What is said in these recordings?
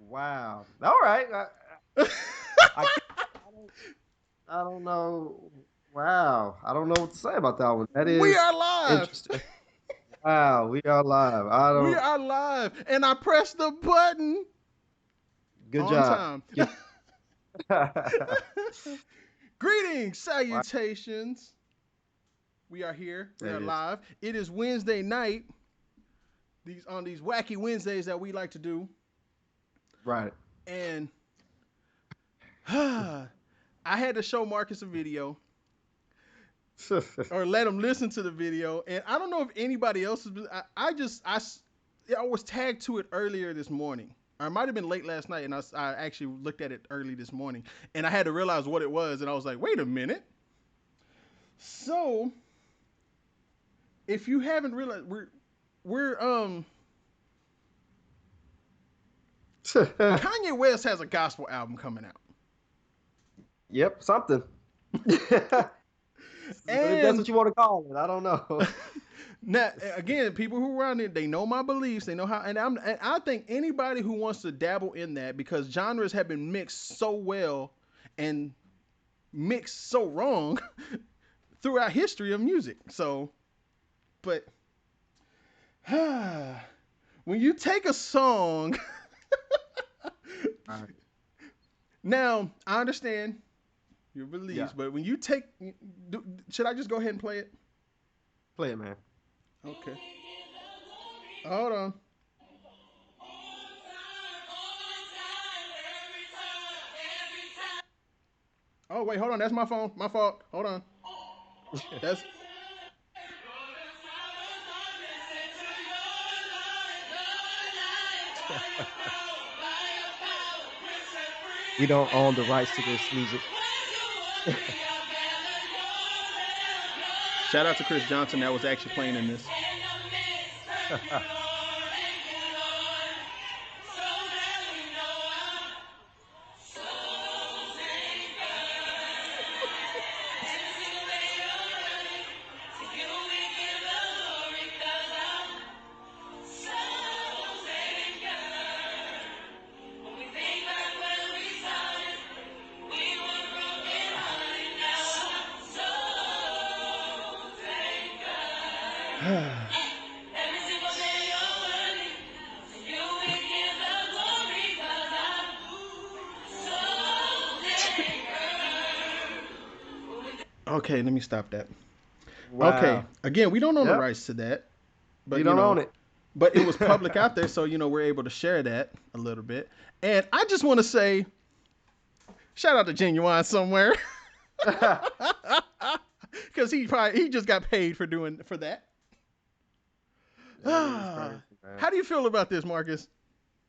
Wow. All right. I can't. I don't. I don't know. Wow. I don't know what to say about that one. That We is are live. interesting. Wow. We are live. I We don't. are live, and I pressed the button Good on job. time. Good. Greetings, Wow. salutations. We are here. We That are is live. It is Wednesday night. These wacky Wednesdays that we like to do, right. and I had to show Marcus a video or let him listen to the video, and I don't know if anybody else has been. I was tagged to it earlier this morning. Or it might have been late last night, and I actually looked at it early this morning, and I had to realize what it was, and I was like, wait a minute. So, if you haven't realized, we're Kanye West has a gospel album coming out, Yep. Something. But if that's and what you want to call it, I don't know. now again, people who are around it, they know my beliefs, they know how, and I think anybody who wants to dabble in that because genres have been mixed so well and mixed so wrong throughout history of music. So, but when you take a song, All right. now I understand your Yeah. beliefs, but when you take, should I just go ahead and play it? Play it, man. Okay, hold on. Oh wait, hold on. That's my phone. My fault. Hold on. That's We don't own the rights to this music. shout out to Chris Johnson that was actually playing in this. Okay, let me stop that. Okay, Wow. again, we don't own the Yep. rights to that, We but don't own it. but it was public out there, so we're able to share that a little bit. And I just want to say, shout out to Genuine somewhere, because he just got paid for doing for that. That is crazy, man. How do you feel about this, Marcus?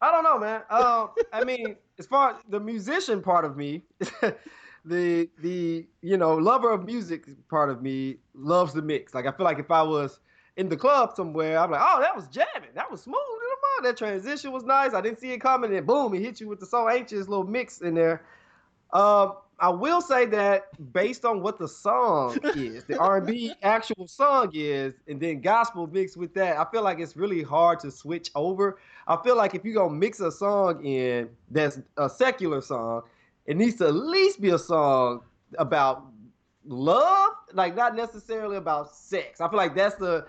I don't know, man. I mean, as far as the musician part of me, the lover of music part of me loves the mix. Like I feel like if I was in the club somewhere, I'm like, oh, that was jamming, that was smooth. That transition was nice. I didn't see it coming, and boom, he hit you with the so anxious little mix in there. I will say that based on what the song is, the R&B actual song is, and then gospel mixed with that, I feel like it's really hard to switch over. I feel like if you're gonna mix a song in that's a secular song, it needs to at least be a song about love, like not necessarily about sex. I feel like that's the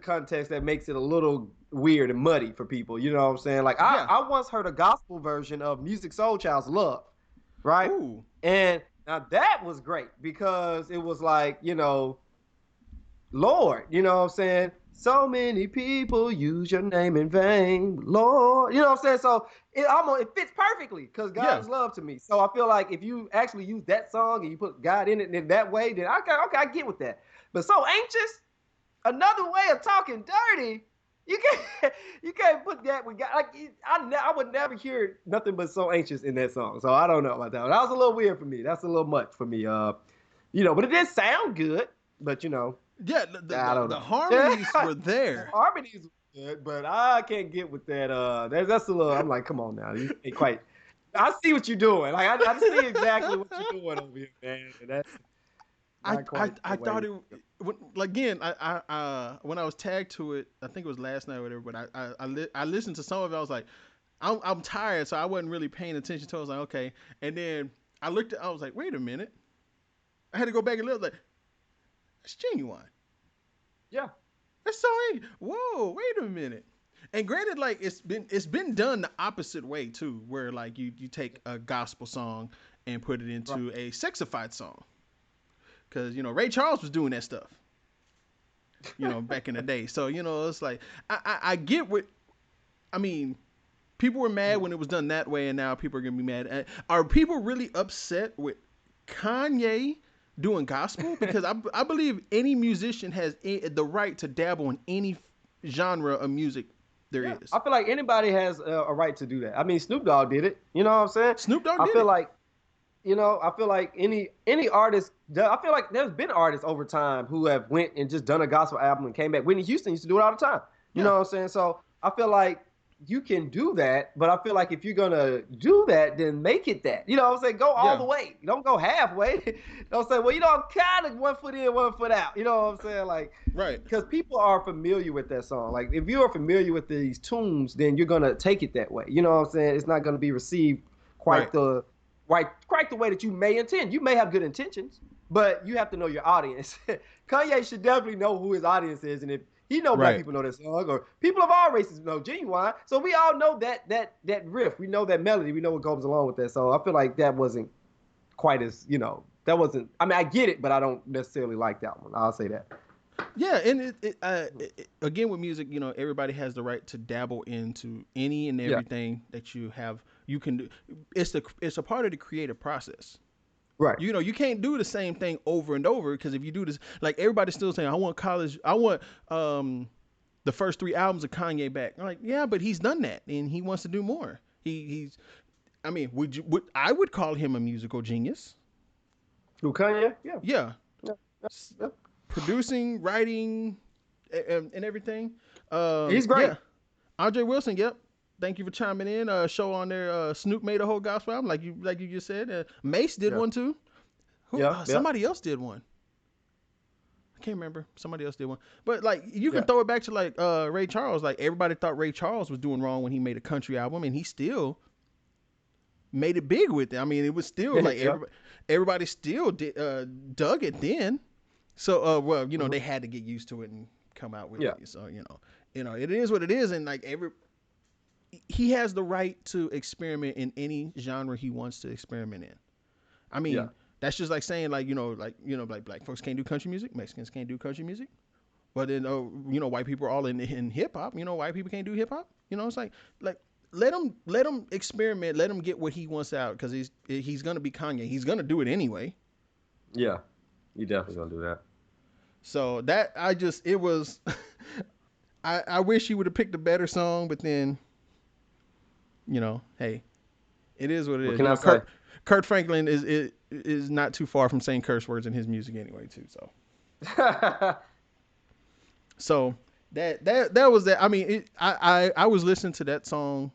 context that makes it a little weird and muddy for people. You know what I'm saying? Like I, Yeah. I once heard a gospel version of Music Soul Child's Love, right? Ooh. And now that was great because it was like, Lord, you know what I'm saying? So many people use your name in vain, Lord. You know what I'm saying? So it fits perfectly because God Yeah. is love to me. So I feel like if you actually use that song and you put God in it in that way, then okay, I get with that. But so anxious, another way of talking dirty. You can't you can't put that with God. Like I would never hear nothing but so anxious in that song. So I don't know about that one. That was a little weird for me. That's a little much for me. But it did sound good. But Yeah. The the, I the, don't the know. harmonies The were there. harmonies were good, but I can't get with that. That's a little. I'm like, come on now, you ain't quite. I see what you're doing. Like I see exactly what you're doing over here, man. And that's I, not I quite the I way. thought it again. When I was tagged to it, I think it was last night or whatever. But I listened to some of it. I was like, I'm tired, so I wasn't really paying attention to it. I was like, okay. And then I was like, wait a minute. I had to go back and look, like, it's Genuine. Yeah. That's so whoa, wait a minute. And granted, like it's been done the opposite way too, where like you take a gospel song and put it into a sexified song. Cause Ray Charles was doing that stuff. Back in the day. So, it's like I get what I mean, people were mad when it was done that way, and now people are gonna be mad. Are people really upset with Kanye doing gospel? Because I believe any musician has the right to dabble in any genre of music there is. I feel like anybody has a right to do that. I mean, Snoop Dogg did it. You know what I'm saying? Snoop Dogg I did feel it. like, I feel like any artist. I feel like there's been artists over time who have went and just done a gospel album and came back. Whitney Houston used to do it all the time. You know what I'm saying? So I feel like you can do that, but I feel like if you're gonna do that, then make it that. You know what I'm saying? Go all the way. Don't go halfway. Don't say, well, kind of 1 foot in, 1 foot out. You know what I'm saying? Like, right. Because people are familiar with that song. Like, if you are familiar with these tunes, then you're gonna take it that way. You know what I'm saying? It's not gonna be received quite the way that you may intend. You may have good intentions, but you have to know your audience. Kanye should definitely know who his audience is, and if he know black people know that song, or people of all races know Genuine. So we all know that riff. We know that melody. We know what goes along with that. So I feel like that wasn't quite as, that wasn't. I mean, I get it, but I don't necessarily like that one. I'll say that. Yeah, and again with music, everybody has the right to dabble into any and everything that you have. You can do. It's a part of the creative process. Right. You can't do the same thing over and over, because if you do this, like everybody's still saying, I want the first 3 albums of Kanye back. I'm like, yeah, but he's done that and he wants to do more. I mean, I would call him a musical genius. Who, Kanye? Yeah. Producing, writing, and everything. He's great. Yeah. Andre Wilson, yep. Thank you for chiming in. Show on there. Snoop made a whole gospel album, like you just said. Mace did one too. Somebody else did one. I can't remember. Somebody else did one. But like you can throw it back to like Ray Charles. Like everybody thought Ray Charles was doing wrong when he made a country album, and he still made it big with it. I mean, it was still like everybody still dug it then. So they had to get used to it and come out with it. So it is what it is, and like he has the right to experiment in any genre he wants to experiment in. I mean, that's just like saying like black folks can't do country music, Mexicans can't do country music, but then white people are all in hip hop. White people can't do hip hop. It's like let him experiment, let him get what he wants out, because he's gonna be Kanye. He's gonna do it anyway. Yeah, he definitely gonna do that. So that it was. I wish he would have picked a better song, but then. Hey, it is what it is. Can I say? Kurt Franklin is not too far from saying curse words in his music anyway, too. So, so that was that. I mean, I was listening to that song,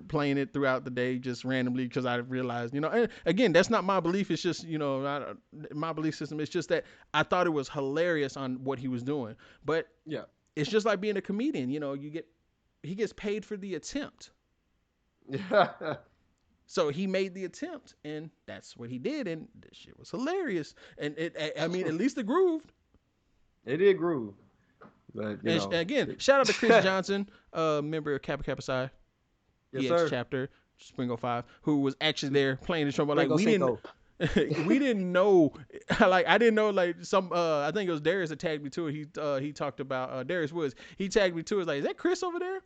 playing it throughout the day, just randomly, because I realized, and again, that's not my belief. It's just, my belief system. It's just that I thought it was hilarious on what he was doing. But it's just like being a comedian. He gets paid for the attempt. Yeah. So he made the attempt, and that's what he did, and this shit was hilarious. And at least it grooved. It did groove. But again, shout out to Chris Johnson, member of Kappa Kappa Psi, EX chapter, Springo 5, who was actually there playing the trumpet. Like we didn't know. Like I didn't know. Like I think it was Darius that tagged me to it. He talked about Darius Woods. He tagged me to it. Like, is that Chris over there?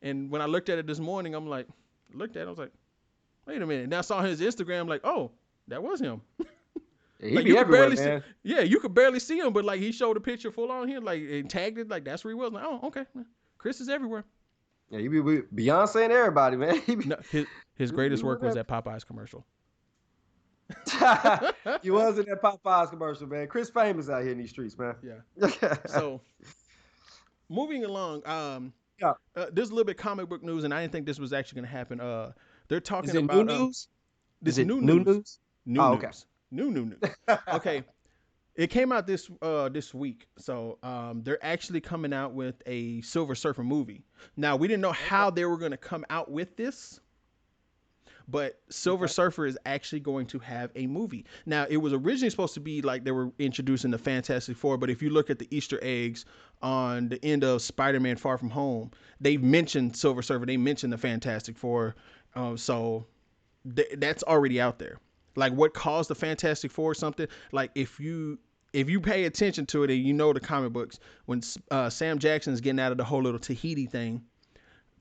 And when I looked at it this morning, I'm like. Looked at it, I was like, wait a minute. And I saw his Instagram, like, oh, that was him. He like, be everywhere, man. You could barely see him, but like he showed a picture full on here, like and tagged it, like that's where he was. Like, oh, okay. Chris is everywhere. Yeah, he be with Beyonce and everybody, man. His greatest work was that Popeyes commercial. He was in that Popeyes commercial, man. Chris famous out here in these streets, man. Yeah. So moving along, there's a little bit comic book news, and I didn't think this was actually going to happen. They're talking about new news. This is it new news? New news. New news. Okay. It came out this week, so they're actually coming out with a Silver Surfer movie. Now we didn't know Okay. how they were going to come out with this, but Silver Okay. Surfer is actually going to have a movie. Now it was originally supposed to be like they were introducing the Fantastic Four, but if you look at the Easter eggs on the end of Spider-Man: Far From Home, they mentioned Silver Surfer, they mentioned the Fantastic Four, so that's already out there. Like what caused the Fantastic Four or something. Like if you pay attention to it and you know the comic books, when Sam Jackson's getting out of the whole little Tahiti thing,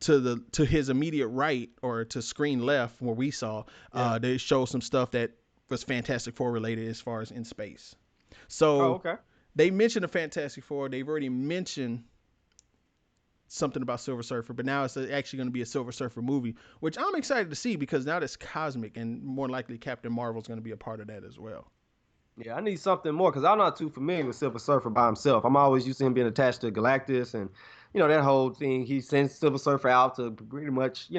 to his immediate right or to screen left where we saw, Yeah. they show some stuff that was Fantastic Four related as far as in space. Oh, So okay. they mentioned the Fantastic Four. They've already mentioned something about Silver Surfer, but now it's actually going to be a Silver Surfer movie, which I'm excited to see because now that's cosmic and more likely Captain Marvel's going to be a part of that as well. Yeah, I need something more because I'm not too familiar with Silver Surfer by himself. I'm always used to him being attached to Galactus and, that whole thing. He sends Silver Surfer out to pretty much,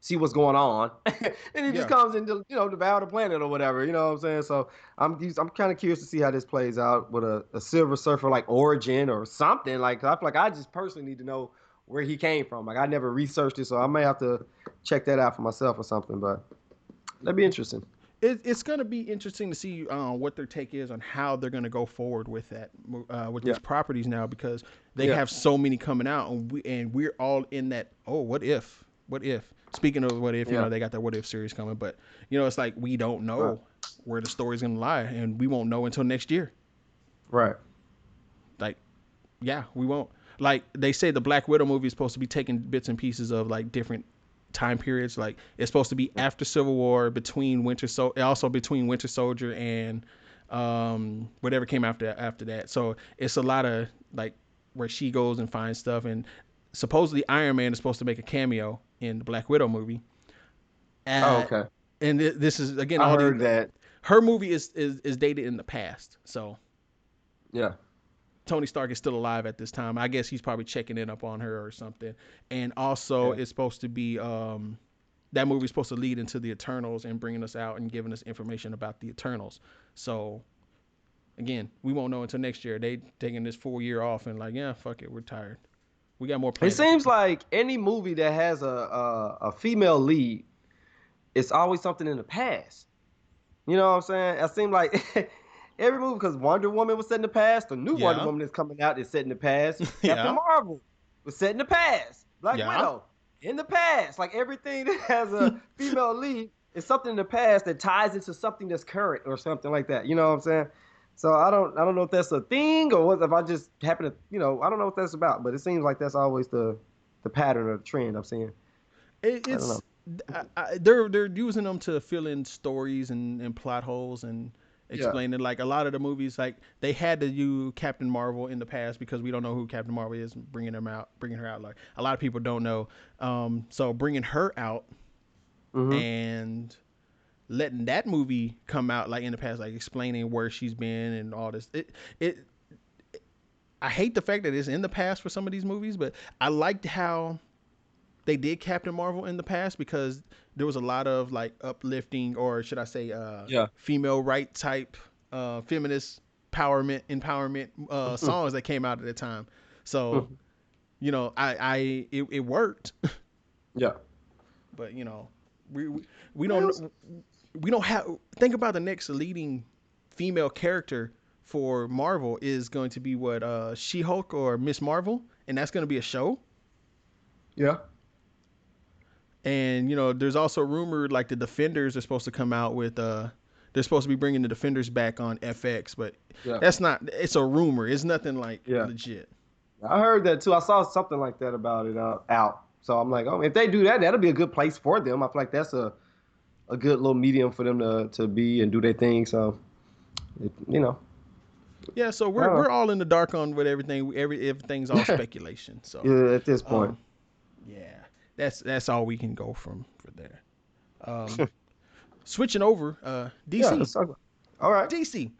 see what's going on, and he just Yeah. comes into, devour the planet or whatever. You know what I'm saying? So I'm kind of curious to see how this plays out with a Silver Surfer like origin or something. Like I feel like I just personally need to know where he came from. Like I never researched it, so I may have to check that out for myself or something. But that'd be interesting. It's going to be interesting to see what their take is on how they're going to go forward with that with Yeah, these properties now because they yeah, have so many coming out and we're all in that what if speaking of what if yeah. they got that what if series coming, but it's like we don't Right, know where the story's going to lie and we won't know until next year. right. Like, yeah, we won't. Like they say, the Black Widow movie is supposed to be taking bits and pieces of like different time periods. Like it's supposed to be after Civil War, between also between Winter Soldier and whatever came after that. So it's a lot of like where she goes and finds stuff, and supposedly Iron Man is supposed to make a cameo in the Black Widow movie. Oh, Uh, okay. and this is again I all these. heard that. Her movie is dated in the past, so Yeah. Tony Stark is still alive at this time. I guess he's probably checking in up on her or something. And also, Yeah. it's supposed to be that movie's supposed to lead into the Eternals and bringing us out and giving us information about the Eternals. So again, we won't know until next year. They taking this full year off and like, yeah, fuck it, we're tired. We got more It planets. seems like any movie that has a female lead, it's always something in the past. You know what I'm saying? It seems like every movie, because Wonder Woman was set in the past, the new Wonder Yeah, Woman that's coming out is set in the past. Captain yeah, Marvel was set in the past. Black yeah. Widow in the past. Like everything that has a female lead is something in the past that ties into something that's current or something like that. You know what I'm saying? So I don't know if that's a thing or what if I just happen to I don't know what that's about, but it seems like that's always the pattern or the trend I'm seeing. I don't know. It's they're using them to fill in stories and plot holes and Yeah. explain it. Like a lot of the movies, like they had to use Captain Marvel in the past because we don't know who Captain Marvel is. Bringing her out. Like a lot of people don't know. So bringing her out Mm-hmm. and letting that movie come out like in the past, like explaining where she's been and all this. It I hate the fact that it's in the past for some of these movies, but I liked how they did Captain Marvel in the past because there was a lot of like uplifting or should I say Yeah. female right type feminist empowerment songs that came out at the time. So, it worked, Yeah. but we we, we don't we don't have think about the next leading female character for Marvel is going to be what She-Hulk or Miss Marvel, and that's going to be a show. Yeah. And there's also rumored like the Defenders are supposed to come out with they're supposed to be bringing the Defenders back on FX, but Yeah. that's not. It's a rumor. It's nothing like Yeah. legit. I heard that too. I saw something like that about it out. So I'm like, oh, if they do that, that'll be a good place for them. I feel like that's a good little medium for them to be and do their thing. So, it, you know, Yeah, so I we're don't know. we're all in the dark on what everything's all speculation. So Yeah, at this point. um, yeah, that's all we can go from for there. Um, Switching over, Yeah, DC, let's talk about. All right. DC.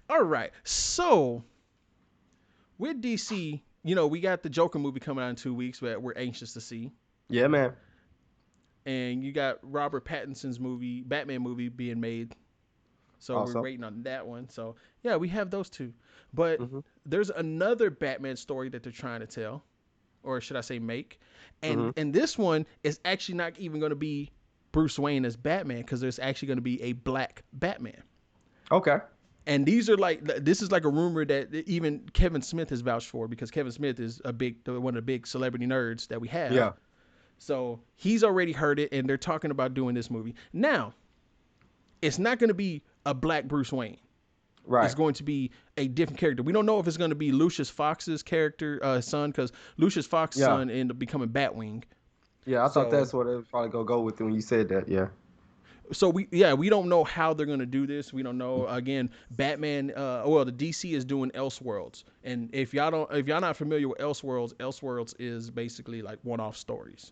All right, so with DC, we got the Joker movie coming out in 2 weeks that we're anxious to see. Yeah, man. And you got Robert Pattinson's Batman movie being made. So we're Also. waiting on that one. So yeah, we have those two. But Mm-hmm. there's another Batman story that they're trying to tell, or should I say make? Mm-hmm. And this one is actually not even going to be Bruce Wayne as Batman because there's actually going to be a black Batman. Okay. And these are like this is like a rumor that even Kevin Smith has vouched for because Kevin Smith is one of the big celebrity nerds that we have. Yeah. So he's already heard it, and they're talking about doing this movie. Now, it's not going to be a black Bruce Wayne. Right. It's going to be a different character. We don't know if it's going to be Lucius Fox's character son, because Lucius Fox's Yeah. son ended up becoming Batwing. Yeah. I thought So that's what it was probably gonna go with when you said that. Yeah. we don't know how they're going to do this. We don't know. Again, Batman the DC is doing Elseworlds. And if y'all not familiar with Elseworlds is basically like one-off stories.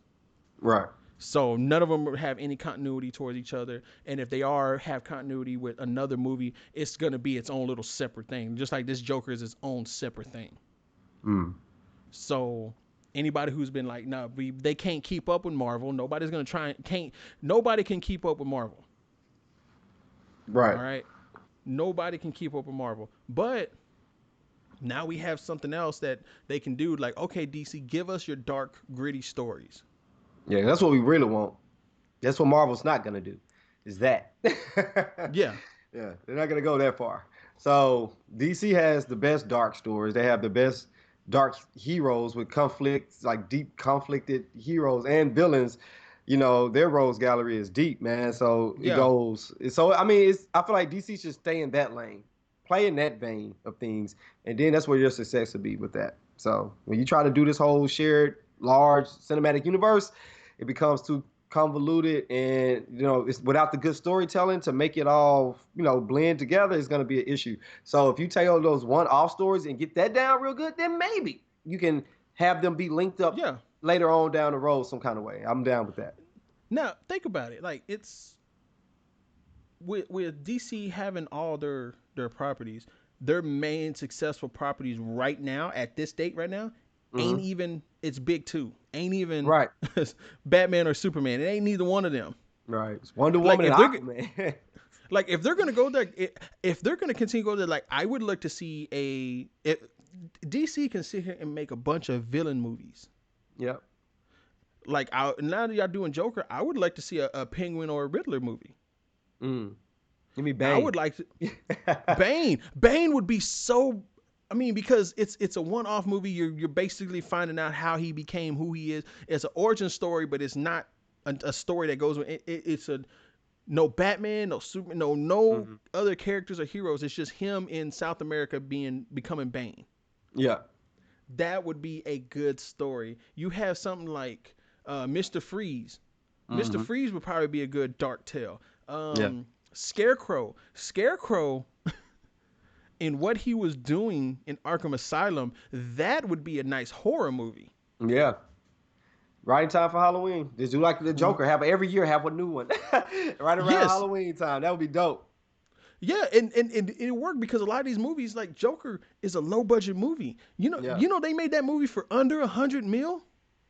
Right. So none of them have any continuity towards each other, and if they have continuity with another movie, it's gonna be its own little separate thing. Just like this Joker is its own separate thing. Mm. So anybody who's been like, no, they can't keep up with Marvel. Nobody's gonna Nobody can keep up with Marvel. Right. All right. Nobody can keep up with Marvel, but now we have something else that they can do. Like, okay, DC, give us your dark, gritty stories. Yeah. That's what we really want. That's what Marvel's not gonna do. Is that? Yeah. Yeah. They're not gonna go that far. So DC has the best dark stories. They have the best dark heroes with conflicts, like deep conflicted heroes and villains. You know, their rogues gallery is deep, man. So it Yeah. goes. So I mean, I feel like DC should stay in that lane, play in that vein of things, and then that's where your success will be with that. So when you try to do this whole shared large cinematic universe, it becomes too convoluted, and it's without the good storytelling to make it all blend together is going to be an issue. So if you take all those one-off stories and get that down real good, then maybe you can have them be linked up Yeah. later on down the road some kind of way. I'm down with that. Now think about it. Like it's with DC having all their properties, their main successful properties right now at this date right now ain't Mm-hmm. even it's big two. Ain't even Right. Batman or Superman. It ain't neither one of them. Right. It's Wonder Like Woman if and they're Aquaman. like if they're gonna go there, if they're gonna continue to go there, like I would like to see DC can sit here and make a bunch of villain movies. Yep. Like now that y'all doing Joker, I would like to see a Penguin or a Riddler movie. Give me I Bane. would like to Bane. Bane would be so. I mean, because it's a one-off movie. You're basically finding out how he became who he is. It's an origin story, but it's not a story that goes with it's a no Batman, no Superman, no other characters or heroes. It's just him in South America becoming Bane. Yeah. That would be a good story. You have something like Mr. Freeze. Mr. Freeze would probably be a good dark tale. Yeah. Scarecrow in what he was doing in Arkham Asylum, that would be a nice horror movie. Yeah. Right in time for Halloween. Just do like the Joker. Every year have a new one. Right around Yes. Halloween time. That would be dope. Yeah, and it worked because a lot of these movies, like Joker, is a low budget movie. Yeah. They made that movie for under $100 million.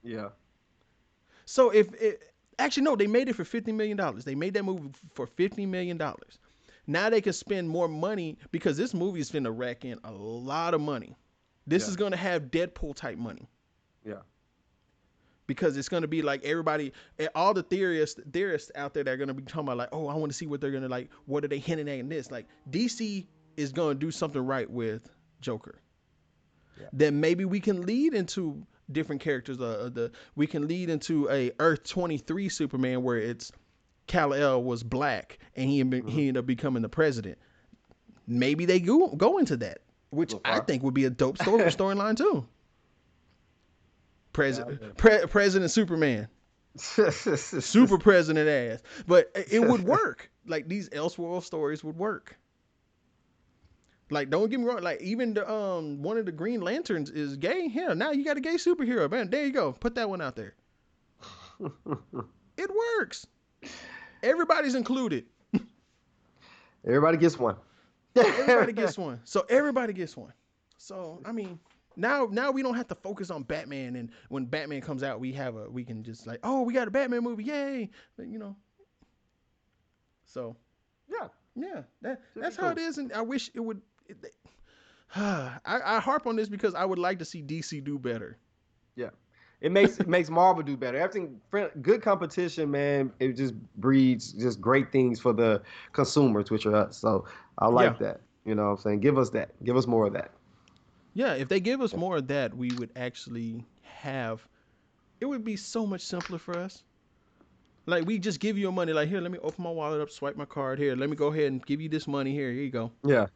Yeah. So actually no, they made it for $50 million. They made that movie for $50 million. Now they can spend more money because this movie is going to rack in a lot of money. This is going to have Deadpool type money. Yeah. Because it's going to be like everybody, all the theorists out there that are going to be talking about like, oh, I want to see what they're going to like. What are they hinting at in this? Like DC is going to do something right with Joker. Yeah. Then maybe we can lead into different characters. We can lead into a Earth 23 Superman where it's Kal-El was black and he ended up becoming the president. Maybe they go into that, which I think would be a dope storyline too. President Superman, super president ass, but it would work. Like these Elseworld stories would work. Like don't get me wrong. Like even the one of the Green Lanterns is gay. Hell, now you got a gay superhero, man. There you go. Put that one out there. It works. Everybody's included. Everybody gets one. Everybody gets one. So everybody gets one. So I mean, now we don't have to focus on Batman, and when Batman comes out, we can just like, oh, we got a Batman movie, yay! So yeah, Yeah, Should be that's how it cool. is, and I wish it would. I harp on this because I would like to see DC do better. Yeah. It makes Marvel do better. Everything good competition, man. It just breeds just great things for the consumers, which are us. So I Yeah, like that. You know what I'm saying? Give us that. Give us more of that. yeah. If they give us more of that, we would actually have. It would be so much simpler for us. Like we just give you your money. Like here, let me open my wallet up, swipe my card. Here, let me go ahead and give you this money. Here you go. Yeah.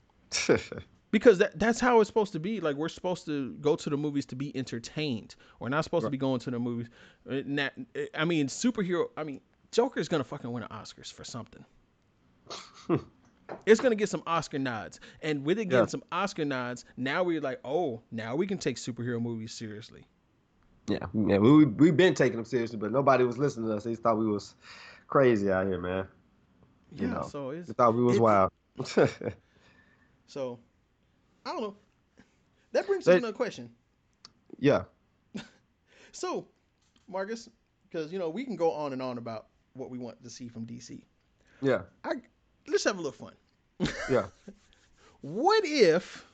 Because that's how it's supposed to be. Like we're supposed to go to the movies to be entertained. We're not supposed to Right. be going to the movies. I mean, superhero. I mean, Joker's gonna fucking win an Oscars for something. It's gonna get some Oscar nods, and with it Yeah. getting some Oscar nods, now we're like, oh, now we can take superhero movies seriously. Yeah. Yeah. We've been taking them seriously, but nobody was listening to us. They just thought we was crazy out here, man. You Yeah, know. so They thought we was it wild. so I don't know. That brings up They, another question. yeah. So, Marcus, because we can go on and on about what we want to see from DC. Yeah. I Let's have a little fun. Yeah. What if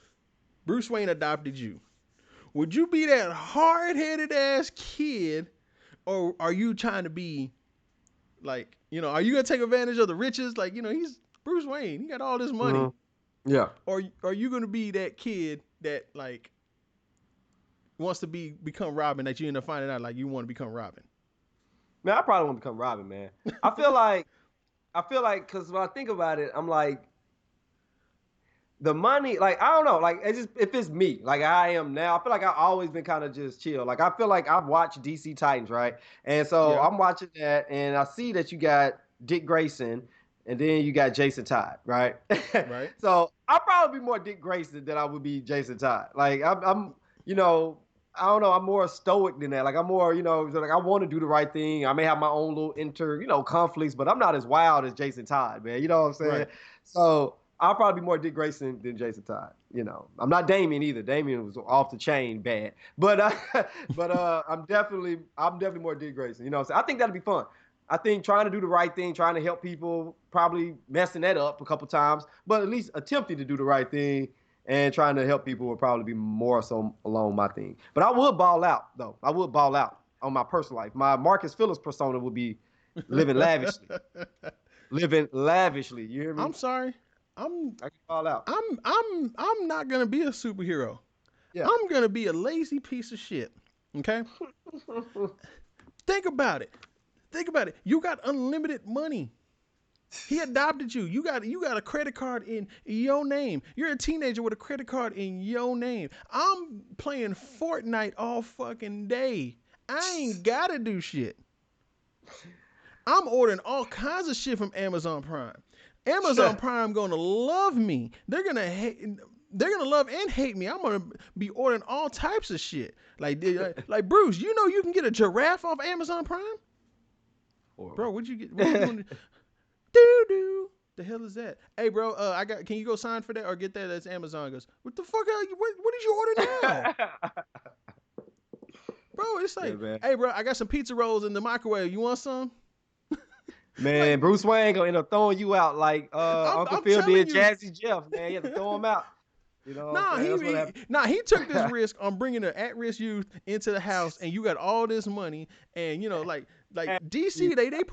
Bruce Wayne adopted you? Would you be that hard-headed ass kid, or are you trying to be like, are you gonna take advantage of the riches? Like, he's Bruce Wayne. He got all this money. Hmm. Yeah. Or are you gonna be that kid that like wants to become Robin that you end up finding out like you want to become Robin? Man, I probably want to become Robin, man. I feel like because when I think about it, I'm like the money, like I don't know, like it's just if it's me, like I am now, I feel like I've always been kind of just chill. Like I feel like I've watched DC Titans, right? And so Yeah. I'm watching that, and I see that you got Dick Grayson, and then you got Jason Todd, right? Right. So I'll probably be more Dick Grayson than I would be Jason Todd. Like I'm you know. I don't know. I'm more stoic than that. Like I'm more, like I want to do the right thing. I may have my own little conflicts, but I'm not as wild as Jason Todd, man. You know what I'm saying? Right. So I'll probably be more Dick Grayson than Jason Todd. I'm not Damian either. Damian was off the chain bad, but I'm definitely more Dick Grayson. So I think that'd be fun. I think trying to do the right thing, trying to help people, probably messing that up a couple times, but at least attempting to do the right thing and trying to help people would probably be more so along my thing. But I would ball out though. I would ball out on my personal life. My Marcus Phillips persona would be living lavishly, living lavishly. You hear me? I'm sorry. I'm I can ball out. I'm not gonna be a superhero. Yeah. I'm gonna be a lazy piece of shit. Okay? Think about it. Think about it. You got unlimited money. He adopted you. You got a credit card in your name. You're a teenager with a credit card in your name. I'm playing Fortnite all fucking day. I ain't gotta do shit. I'm ordering all kinds of shit from Amazon Prime. Amazon Prime gonna love me. They're gonna hate. They're gonna love and hate me. I'm gonna be ordering all types of shit. Like Bruce, you can get a giraffe off Amazon Prime, bro. Horrible. What you get? What you doing? Doo doo. The hell is that? Hey, bro. I got. Can you go sign for that or get that as Amazon goes? What the fuck are you? What did you order now, bro? It's Yeah, like, man. hey, bro. I got some pizza rolls in the microwave. You want some? Man, Like, Bruce Wayne gonna end up throwing you out like Uncle I'm Phil telling did you. Jazzy Jeff, man. You have to throw him out. You know what I'm Nah, saying? That's what happened. he took this risk on bringing an at-risk youth into the house, and you got all this money, and like DC, they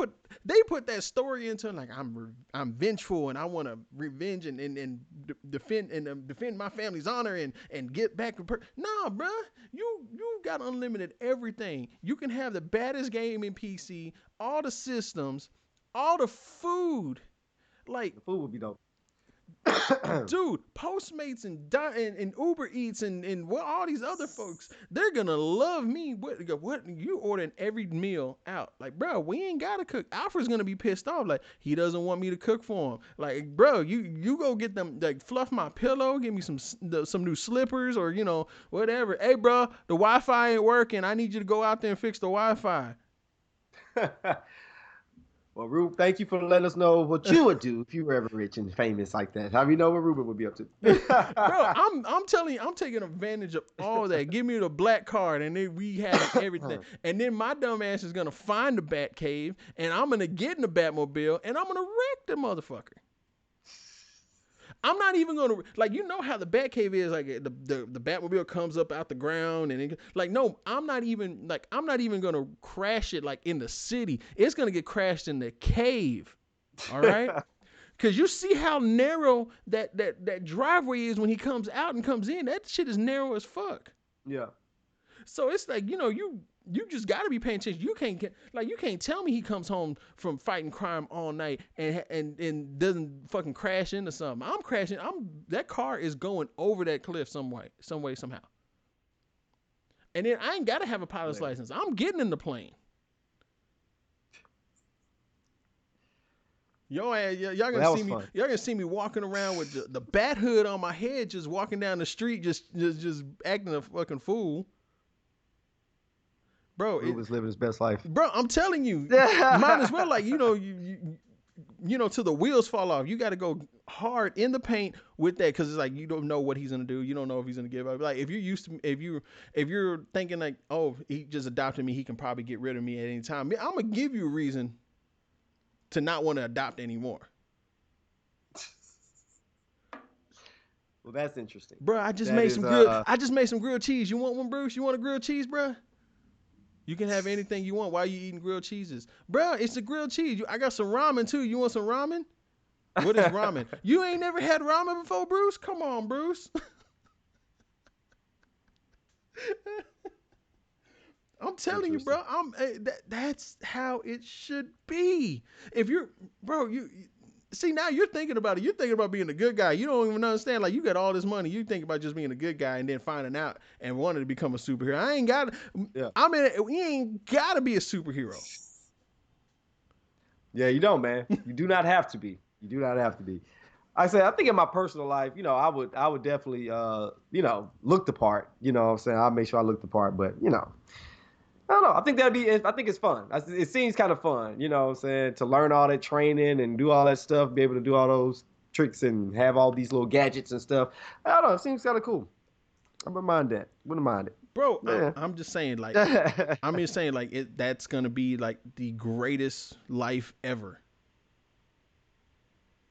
put that story into like I'm vengeful and I want to revenge and defend my family's honor and get back. Nah, bruh, you got unlimited everything. You can have the baddest game in PC, all the systems, all the food, like. The food would be dope. Dude, Postmates and Uber Eats and what all these other folks, they're gonna love me. What you ordering every meal out? Like, bro, we ain't gotta cook. Alfred's gonna be pissed off. Like, he doesn't want me to cook for him. Like, bro, you go get them, like, fluff my pillow, give me some new slippers or whatever. Hey, bro, the Wi-Fi ain't working. I need you to go out there and fix the Wi-Fi. Well, Rube, thank you for letting us know what you would do if you were ever rich and famous like that. How do you know what Ruben would be up Bro, to? I'm telling you, I'm taking advantage of all that. Give me the black card, and then we have everything. And then my dumb ass is gonna find the Bat Cave, and I'm gonna get in the Batmobile, and I'm gonna wreck the motherfucker. I'm not even gonna like you know how the Batcave is like the Batmobile comes up out the ground and like no I'm not even gonna crash it like in the city. It's gonna get crashed in the cave. All right, because you see how narrow that driveway is when he comes out and comes in. That shit is narrow as fuck. Yeah. So it's like you just got to be paying attention. You can't tell me he comes home from fighting crime all night and doesn't fucking crash into something. I'm crashing. That car is going over that cliff some way, somehow. And then I ain't got to have a pilot's license. I'm getting in the plane. Y'all gonna see me. Fun. Y'all gonna see me walking around with the bat hood on my head, just walking down the street, just acting a fucking fool. Bro, he was living his best life. Bro, I'm telling you, might as well like you know till the wheels fall off. You got to go hard in the paint with that because it's like you don't know what he's gonna do. You don't know if he's gonna give up. Like if you're thinking like, oh, he just adopted me, he can probably get rid of me at any time. I'm gonna give you a reason to not want to adopt anymore. Well, that's interesting, bro. I just made some grilled cheese. You want one, Bruce? You want a grilled cheese, bro? You can have anything you want. Why are you eating grilled cheeses? Bro, it's a grilled cheese. I got some ramen, too. You want some ramen? What is ramen? You ain't never had ramen before, Bruce? Come on, Bruce. I'm telling you, bro. That's how it should be. If you're, bro, you see, now you're thinking about it. You're thinking about being a good guy. You don't even understand. Like, you got all this money. You think about just being a good guy and then finding out and wanting to become a superhero. I ain't got to. Yeah. I mean, we ain't got to be a superhero. Yeah, you don't, man. You do not have to be. You do not have to be. I say, I think in my personal life, I would definitely, look the part. You know what I'm saying? I'll make sure I look the part. But, I don't know. I think it's fun. It seems kind of fun, you know what I'm saying, to learn all that training and do all that stuff, be able to do all those tricks and have all these little gadgets and stuff. I don't know. It seems kind of cool. I wouldn't mind that. Wouldn't mind it. Bro, yeah. I'm just saying, like, that's going to be, like, the greatest life ever.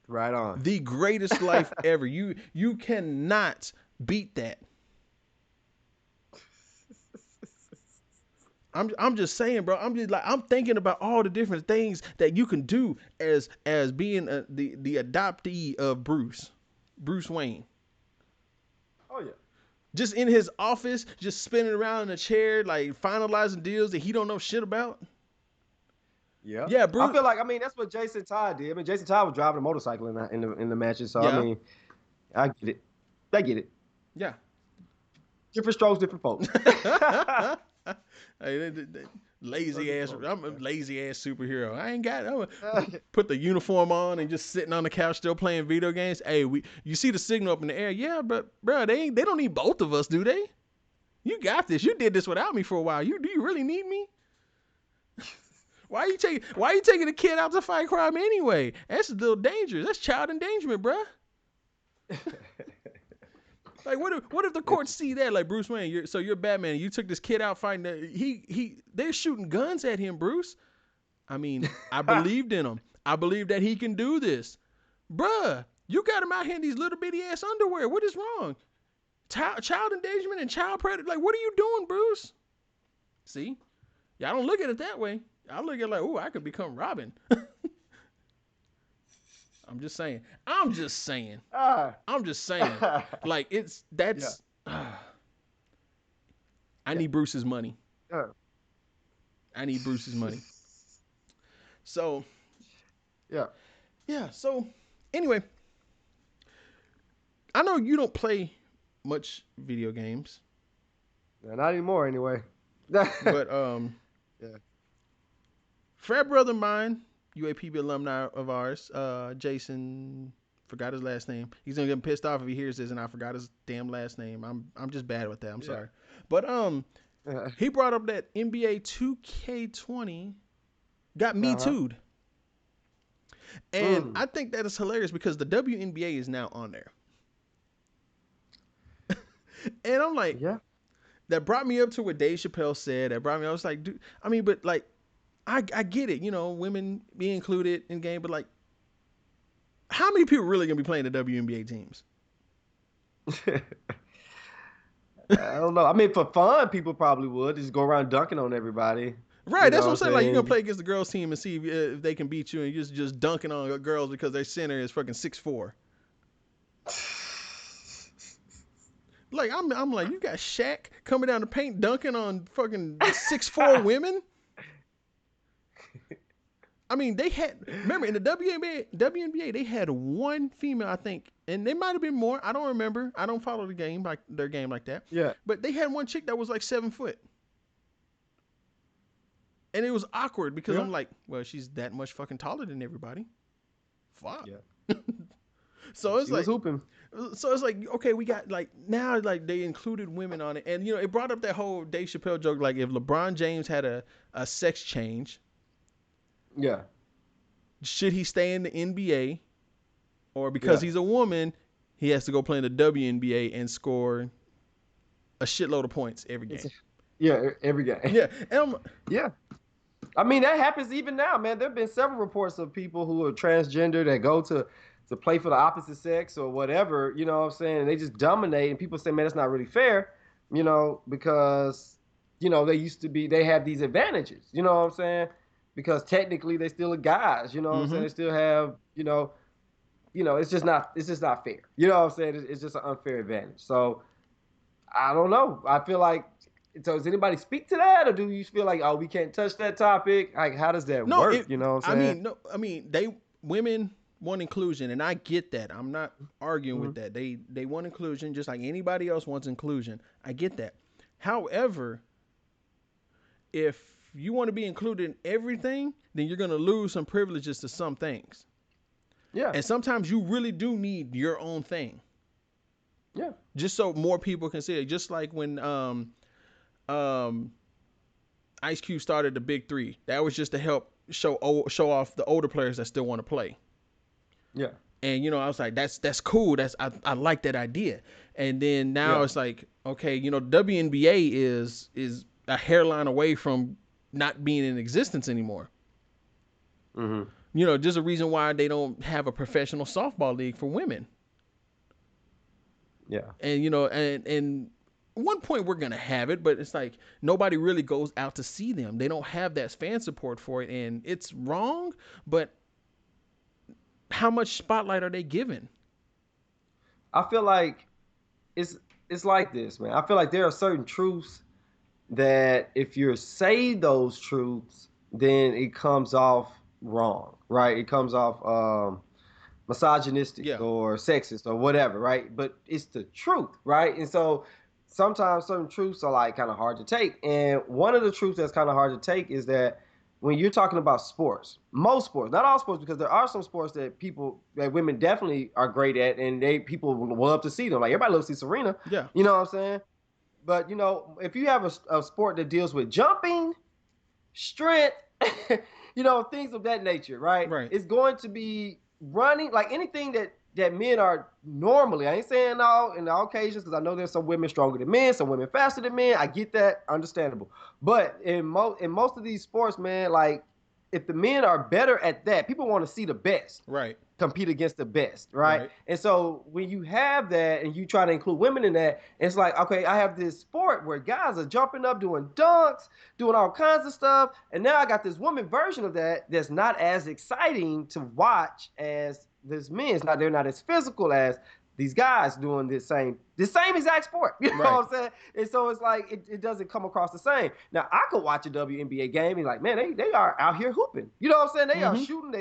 Right on. The greatest life ever. You cannot beat that. I'm just saying, bro. I'm thinking about all the different things that you can do as being the adoptee of Bruce Wayne. Oh yeah. Just in his office, just spinning around in a chair, like finalizing deals that he don't know shit about. Yeah. Yeah, Bruce. I feel like that's what Jason Todd did. Jason Todd was driving a motorcycle in the matches. So yeah. I get it. Yeah. Different strokes, different folks. Hey, lazy ass. I'm a lazy ass superhero. I ain't got. Put the uniform on and just sitting on the couch still playing video games. Hey, you see the signal up in the air? Yeah, but bro, they don't need both of us, do they? You got this. You did this without me for a while. Do you really need me? Why are you taking a kid out to fight crime anyway? That's a little dangerous. That's child endangerment, bro. Like what if the courts see that, like, Bruce Wayne, you're Batman, you took this kid out fighting they're shooting guns at him, Bruce. I believed in him. I believe that he can do this. Bruh, you got him out here in these little bitty ass underwear. What is wrong? Child endangerment and child predator. Like, what are you doing, Bruce? See? Y'all don't look at it that way. I look at it like, ooh, I could become Robin. I'm just saying. Like, I need Bruce's money. I need Bruce's money. So, yeah. Yeah, so, anyway. I know you don't play much video games. Yeah, not anymore, anyway. But, yeah. Frat brother of mine, UAPB alumni of ours, Jason, forgot his last name. He's gonna get pissed off if he hears this, and I forgot his damn last name. I'm just bad with that. I'm sorry. But he brought up that NBA 2K20 got Me Too'd, and I think that is hilarious because the WNBA is now on there, and I'm like, yeah, that brought me up to what Dave Chappelle said. That brought me. I was like, dude, but like. I get it, women be included in game, but like, How many people really gonna be playing the WNBA teams? I don't know. I mean, for fun, people probably would just go around dunking on everybody. Right, You that's know what I'm what I'm saying. Like, you're gonna saying? play against the girls team and see if they can beat you, and you're just dunking on girls because their center is fucking 6'4". Like, I'm like, you got Shaq coming down the paint dunking on fucking 6'4" women. I mean, they had, remember in the WNBA they had one female, I think, and there might have been more. I don't remember. I don't follow the game like their game like that. Yeah. But they had one chick that was like 7 foot. And it was awkward because Yeah. I'm like, well, she's that much fucking taller than everybody. Fuck. Yeah. So it's She was like, hooping. okay, we got like now like they included women on it, and you know it brought up that whole Dave Chappelle joke, like if LeBron James had a sex change, Yeah. should he stay in the NBA, or because Yeah. he's a woman, he has to go play in the WNBA and score a shitload of points every game? Yeah. Every game. Yeah, and Yeah. I mean, that happens even now, man. There have been several reports of people who are transgender that go to play for the opposite sex or whatever, you know what I'm saying? And they just dominate, and people say, man, that's not really fair, you know, because, you know, they have these advantages, you know what I'm saying? Because technically they still are guys, you know what I'm saying? They still have, it's just not fair. You know what I'm saying? It's just an unfair advantage. So I don't know. I feel like, so does anybody speak to that, or do you feel like, oh, we can't touch that topic? Like, how does that no, work? You know what I'm saying? I mean, women want inclusion, and I get that. I'm not arguing with Mm-hmm. that. They want inclusion just like anybody else wants inclusion. I get that. However, if you want to be included in everything, then you're going to lose some privileges to some things. Yeah. And sometimes you really do need your own thing. Yeah. Just so more people can see it. Just like when Ice Cube started the Big Three. That was just to help show off the older players that still want to play. Yeah. And you know, I was like, that's cool. I like that idea. And then now it's like, okay, you know, WNBA is a hairline away from not being in existence anymore. Mm-hmm. You know, just a reason why they don't have a professional softball league for women. Yeah. And you know, and at one point we're gonna have it, but it's like nobody really goes out to see them. They don't have that fan support for it, and it's wrong. But how much spotlight are they given? I feel like it's like this, man. I feel like there are certain truths that if you say those truths, then it comes off wrong, right? It comes off misogynistic or sexist or whatever, right? But it's the truth, right? And so sometimes certain truths are like kind of hard to take. And one of the truths that's kind of hard to take is that when you're talking about sports, most sports, not all sports, because there are some sports that women definitely are great at, and people would love to see them. Like everybody loves to see Serena. Yeah. You know what I'm saying? But you know, if you have a sport that deals with jumping, strength, you know, things of that nature, right? Right. It's going to be running, like anything that men are normally. I ain't saying in all occasions, because I know there's some women stronger than men, some women faster than men. I get that, understandable. But in most of these sports, man, like if the men are better at that, people want to see the best. Right. Compete against the best, right? And so when you have that and you try to include women in that, it's like, okay, I have this sport where guys are jumping up, doing dunks, doing all kinds of stuff, and now I got this woman version of that that's not as exciting to watch as this men. They're not as physical as these guys doing the same exact sport. You know what I'm saying? And so it's like it doesn't come across the same. Now I could watch a WNBA game and like, man, they are out here hooping. You know what I'm saying? They are shooting,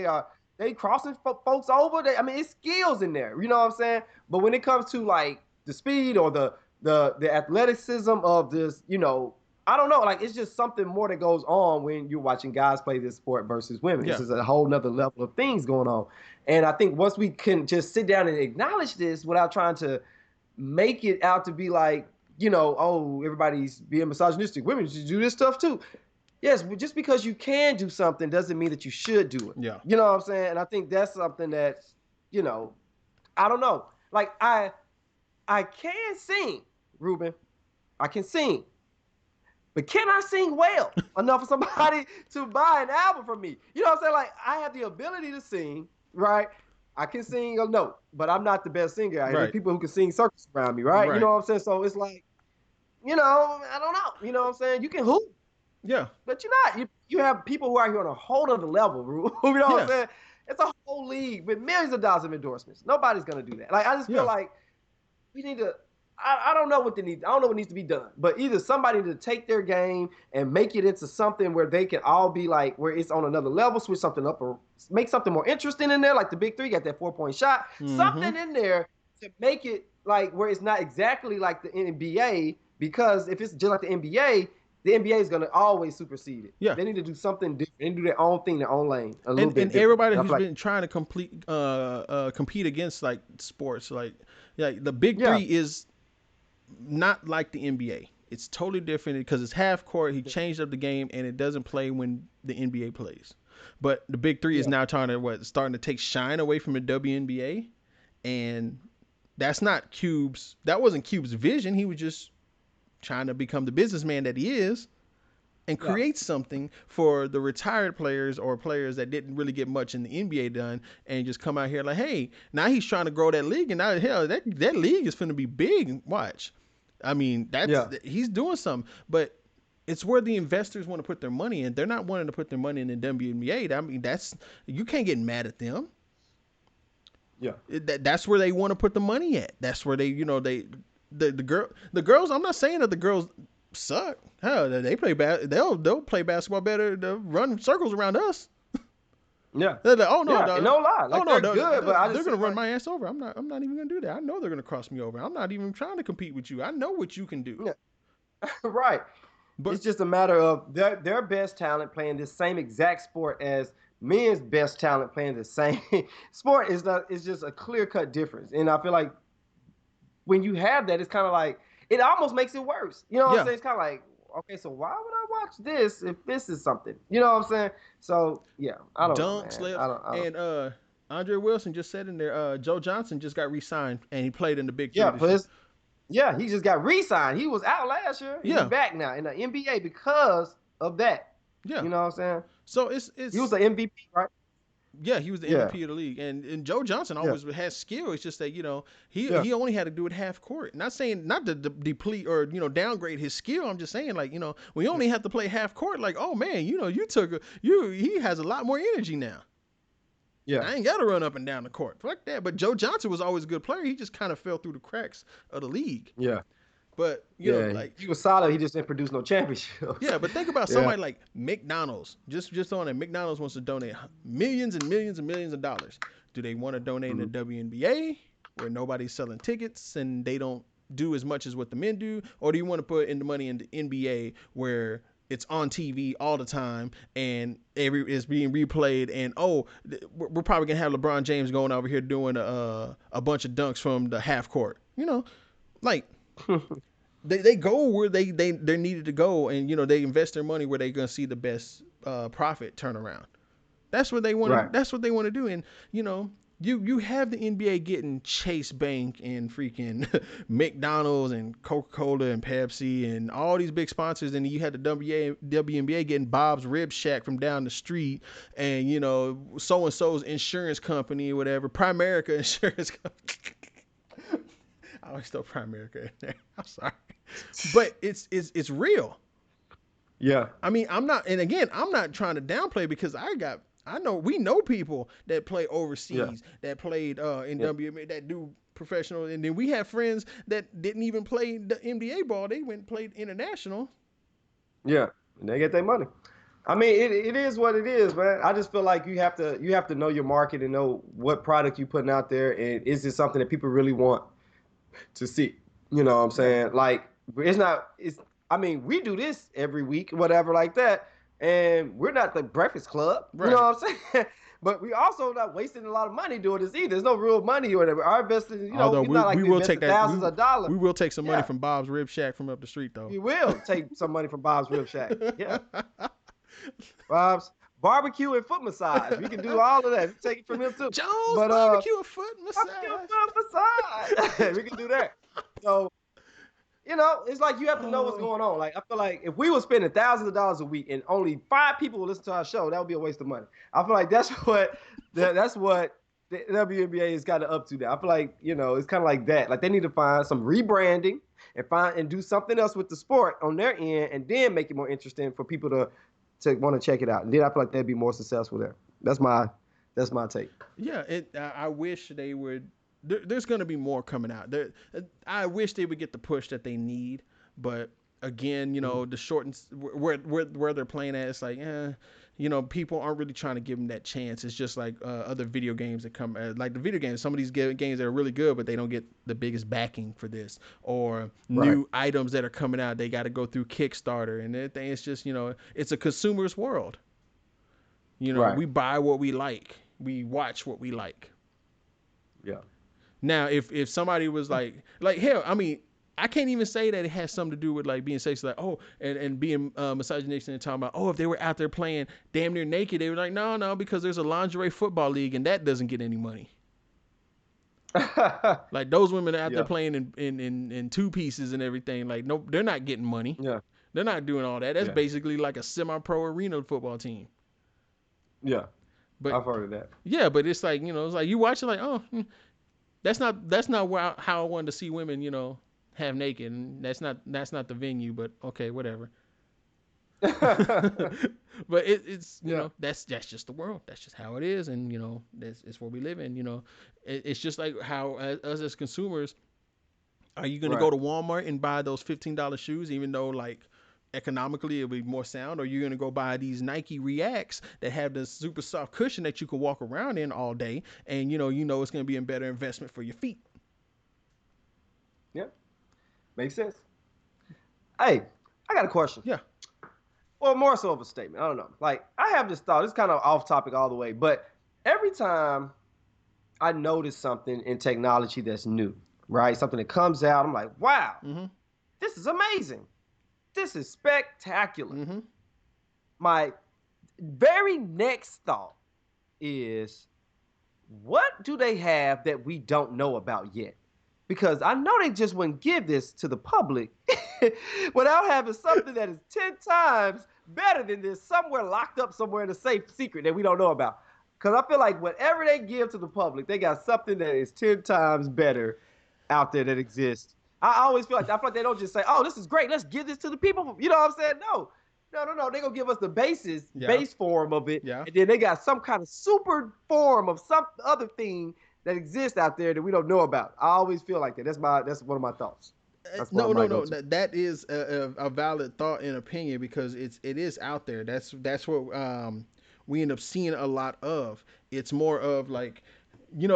they crossing folks over. It's skills in there. You know what I'm saying? But when it comes to like the speed or the athleticism of this, you know, I don't know. Like it's just something more that goes on when you're watching guys play this sport versus women. This is a whole nother level of things going on. And I think once we can just sit down and acknowledge this without trying to make it out to be like, you know, oh, everybody's being misogynistic. Women should do this stuff too. Yes, but just because you can do something doesn't mean that you should do it. Yeah. You know what I'm saying? And I think that's something that's, you know, I don't know. Like I can sing, Ruben. I can sing. But can I sing well enough for somebody to buy an album from me? You know what I'm saying? Like I have the ability to sing, right? I can sing a note, but I'm not the best singer. There's Right. people who can sing circles around me, right? You Right. know what I'm saying? So it's like, I don't know. You know what I'm saying? You can hoop, Yeah. but you're not. You have people who are here on a whole other level. You know what I'm Yeah. saying? It's a whole league with millions of dollars of endorsements. Nobody's gonna do that. Like I just feel Yeah. like we need to. I don't know what they need. I don't know what needs to be done. But either somebody to take their game and make it into something where they can all be like where it's on another level, switch something up, or make something more interesting in there. Like the big three got that 4-point shot, Mm-hmm. something in there to make it like where it's not exactly like the NBA. Because if it's just like the NBA is gonna always supersede it. Yeah. They need to do something different and do their own thing, their own lane, a little And bit different. everybody And I who's feel like, been trying to compete against like sports, like the big yeah, three is not like the NBA. It's totally different because it's half court. He changed up the game and it doesn't play when the NBA plays. But the big three is yeah, now starting to take shine away from the WNBA, and that's not Cube's. That wasn't Cube's vision. He was just trying to become the businessman that he is and yeah, create something for the retired players or players that didn't really get much in the NBA done and just come out here like, hey, now he's trying to grow that league and now hell that league is going to be big. Watch. I mean, yeah, he's doing something, but it's where the investors want to put their money in. They're not wanting to put their money in the WNBA. I mean, you can't get mad at them. yeah. That's where they want to put the money at. That's where the girls. I'm not saying that the girls suck. Hell, they play they'll play basketball better. They'll run circles around us. Yeah. They're like, oh no, Yeah. And no lie. oh Like no, they're good, but I they're just gonna feel run like my ass over. I'm not even gonna do that. I know they're gonna cross me over. I'm not even trying to compete with you. I know what you can do. yeah, right. But It's just a matter of their best talent playing the same exact sport as men's best talent playing the same sport is not it's just a clear cut difference. And I feel like when you have that, it's kind of like it almost makes it worse. You know what I'm yeah, saying? It's kind of like, okay, so why would I watch this if this is something? You know what I'm saying? So yeah, I don't know, dunks man. left I don't. and Andre Wilson just said in there. Joe Johnson just got re-signed and he played in the big three Yeah, this but year. yeah, he just got re-signed. He was out last year. He's Yeah, back now in the NBA because of that. yeah. You know what I'm saying? So He was it's the MVP, right? yeah, he was the Yeah, MVP of the league, and Joe Johnson yeah, always has skill. It's just that yeah, he only had to do it half court. Not saying not to deplete or downgrade his skill. I'm just saying like we only have to play half court. Like oh man, he has a lot more energy now. yeah, I ain't got to run up and down the court. Fuck that. But Joe Johnson was always a good player. He just kind of fell through the cracks of the league. yeah, But yeah. like He was solid. He just didn't produce no championships. yeah, but think about Yeah. somebody like McDonald's. Just on that, McDonald's wants to donate millions and millions and millions of dollars. Do they want to donate in the WNBA where nobody's selling tickets and they don't do as much as what the men do, or do you want to put in the money in the NBA where it's on TV all the time and it's being replayed and we're probably gonna have LeBron James going over here doing a bunch of dunks from the half court. Like they go where they're needed to go, and they invest their money where they're gonna see the best profit turnaround. That's what they want to. Right. That's what they want to do, and you have the NBA getting Chase Bank and freaking McDonald's and Coca-Cola and Pepsi and all these big sponsors, and you had the WNBA getting Bob's Rib Shack from down the street, and so and so's insurance company or whatever, Primerica Insurance Company. I always throw Primerica in there. I'm sorry, but it's real. Yeah. I mean, I'm not trying to downplay because we know people that play overseas Yeah. that played in Yeah. WNBA that do professional, and then we have friends that didn't even play the NBA ball. They went and played international. Yeah. And they get their money. I mean, it is what it is, man. I just feel like you have to know your market and know what product you're putting out there, and is it something that people really want to see? You know what I'm Yeah. saying? Like I mean, we do this every week, whatever like that, and we're not the Breakfast Club. You Right. know what I'm saying? But we also not wasting a lot of money doing this either. There's no real money or whatever. Our investors, Although it's not like we we will take invested that thousands of dollars. we will take some money Yeah, from Bob's Rib Shack from up the street though. we will take some money from Bob's Rib Shack. Yeah, Bob's barbecue and foot massage. We can do all of that. We can take it from him too. Jones But barbecue and foot barbecue massage. and foot massage. We can do that. So it's like you have to know what's going on. Like I feel like if we were spending thousands of dollars a week and only 5 people would listen to our show, that would be a waste of money. I feel like that's what the WNBA is kind of up to that. I feel like, it's kind of like that. Like they need to find some rebranding and do something else with the sport on their end, and then make it more interesting for people to want to check it out. And then I feel like they'd be more successful there. That's my take. Yeah, I wish they would. There's going to be more coming out. I wish they would get the push that they need, but again, the short and where they're playing at, it's like, people aren't really trying to give them that chance. It's just like other video games that come, like the video games. Some of these games that are really good, but they don't get the biggest backing for this, or Right. new items that are coming out. They got to go through Kickstarter and everything. It's just it's a consumer's world. Right. We buy what we like. We watch what we like. Yeah. Now, if somebody was like hell, I mean, I can't even say that it has something to do with like being sexy, like and being misogynistic and talking about if they were out there playing damn near naked, they were like no because there's a lingerie football league and that doesn't get any money. Like those women are out there playing in two pieces and everything. Like no, they're not getting money. Yeah. They're not doing all that. That's basically like a semi-pro arena football team. Yeah. But I've heard of that. Yeah, but it's like it's like you watch it like that's not how I wanted to see women have naked, and that's not the venue. But okay, whatever. But it's that's just the world. That's just how it is, and it's where we live in. It's just like how us as consumers, are you going to go to Walmart and buy those $15 shoes, even though like economically it'll be more sound, or you're going to go buy these Nike Reacts that have the super soft cushion that you can walk around in all day, and it's going to be a better investment for your feet. Yeah, makes sense. Hey, I got a question. Yeah. Well, more so of a statement. I don't know. Like, I have this thought. It's kind of off topic all the way, but every time I notice something in technology that's new, right? Something that comes out, I'm like, wow, this is amazing. This is spectacular. My very next thought is, what do they have that we don't know about yet? Because I know they just wouldn't give this to the public without having something that is 10 times better than this somewhere locked up somewhere in a safe secret that we don't know about. Because I feel like whatever they give to the public, they got something that is 10 times better out there that exists. I always feel like they don't just say, "Oh, this is great. Let's give this to the people." You know what I'm saying? No. They're gonna give us the base form of it, and then they got some kind of super form of some other thing that exists out there that we don't know about. I always feel like that. That's one of my thoughts. No. That is a valid thought and opinion, because it is out there. That's what we end up seeing a lot of. It's more of like,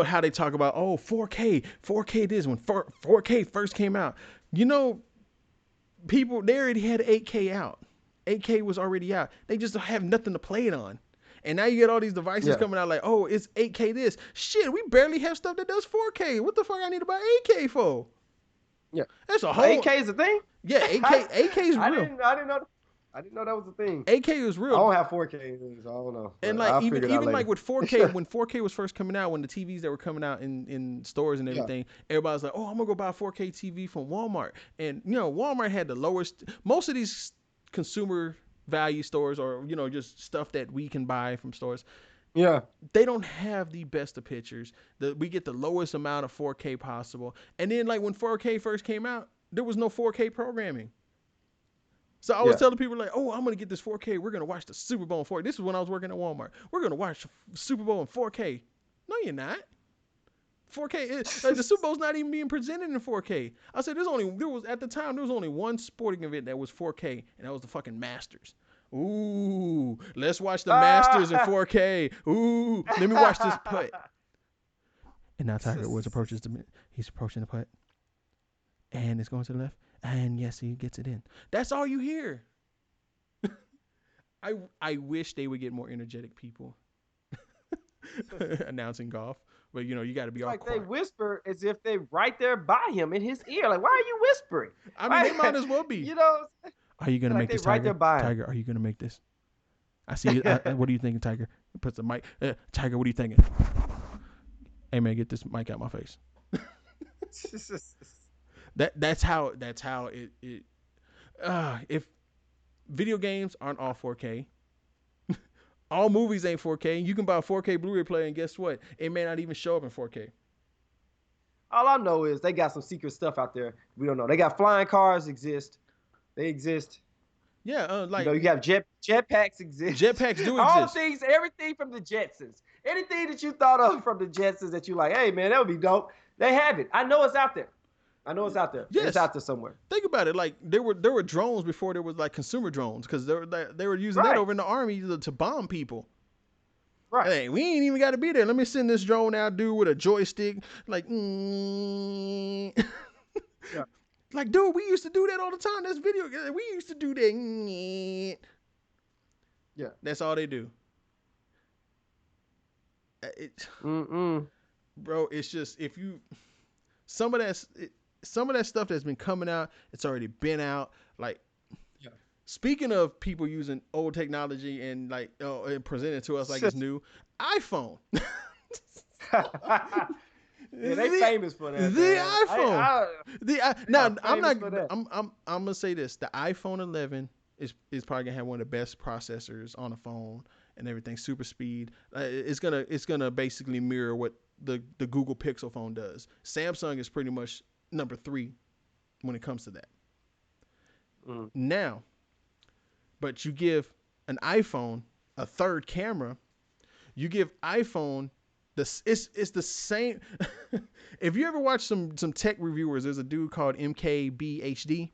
how they talk about 4K this when 4K first came out. People, they already had 8K out. 8K was already out. They just have nothing to play it on. And now you get all these devices coming out like, it's 8K this. Shit, we barely have stuff that does 4K. What the fuck I need to buy 8K for? Yeah. That's a whole 8K is a thing? Yeah, 8K is real. I didn't know that was a thing. 8K is real. I don't have 4K, so I don't know. And like even like with 4K, when 4K was first coming out, when the TVs that were coming out in stores and everything, everybody's like, I'm gonna go buy a 4K TV from Walmart. And Walmart had the lowest. Most of these consumer value stores, or just stuff that we can buy from stores, they don't have the best of pictures. We get the lowest amount of 4K possible. And then like when 4K first came out, there was no 4K programming. So I was telling people like, I'm going to get this 4K. We're going to watch the Super Bowl in 4K. This is when I was working at Walmart. We're going to watch Super Bowl in 4K. No, you're not. 4K, the Super Bowl's not even being presented in 4K. I said at the time, there was only one sporting event that was 4K, and that was the fucking Masters. Ooh, let's watch the Masters in 4K. Ooh, let me watch this putt. And now Tiger Woods he's approaching the putt. And it's going to the left. And yes, he gets it in. That's all you hear. I wish they would get more energetic people announcing golf. But you got to be all quiet. They whisper as if they're right there by him in his ear. Like, why are you whispering? I mean, they might as well be. Are you gonna make this, Tiger? Right there by him. Tiger, are you gonna make this? I see. What are you thinking, Tiger? He puts the mic. Tiger, what are you thinking? Hey man, get this mic out my face. That's how it. If video games aren't all 4K, All movies ain't 4K. You can buy a 4K Blu-ray player, and guess what? It may not even show up in 4K. All I know is they got some secret stuff out there we don't know. They got flying cars exist. They exist. Yeah, you know, you have jetpacks exist. Jetpacks do All exist. things, everything from the Jetsons. Anything that you thought of from the Jetsons that you like, hey man, that would be dope. They have it. I know it's out there. I know it's out there. Yes. It's out there somewhere. Think about it. Like there were drones before there was like consumer drones, because they were using that over in the army to bomb people. Right. Hey, we ain't even got to be there. Let me send this drone out, dude, with a joystick. Like, Yeah. Like, dude, we used to do that all the time. That's video. We used to do that. Yeah. That's all they do. Bro, it's just, if you, some of that stuff that's been coming out, it's already been out. Like, yeah. Speaking of people using old technology and like and presenting it to us like it's new, iPhone. Yeah, they famous for that. The man. iPhone. I'm gonna say this: the iPhone 11 is probably gonna have one of the best processors on a phone and everything, super speed. It's gonna basically mirror what the Google Pixel phone does. Samsung is pretty much number 3 when it comes to that. Now, but you give an iPhone a third camera, you give iPhone it's the same. If you ever watch some tech reviewers, there's a dude called MKBHD,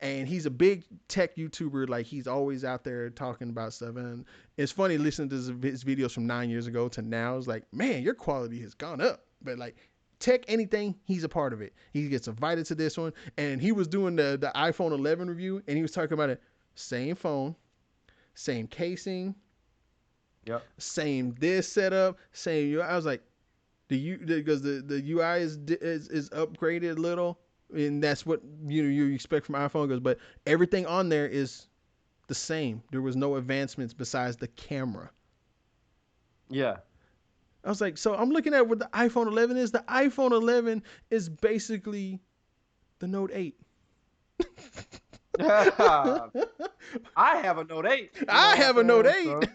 and he's a big tech YouTuber. Like, he's always out there talking about stuff, and it's funny listening to his videos from 9 years ago to now. It's like, man, your quality has gone up. But like tech, anything, he's a part of it. He gets invited to this one, and he was doing the iPhone 11 review, and he was talking about it. Same phone, same casing. Yep. Same this setup, same UI. I was like, because the UI is upgraded a little, and that's what you expect from iPhone. Goes, but everything on there is the same. There was no advancements besides the camera. Yeah. I was like, so I'm looking at what the iPhone 11 is. The iPhone 11 is basically the Note 8. I have a Note 8. I have a Note 8.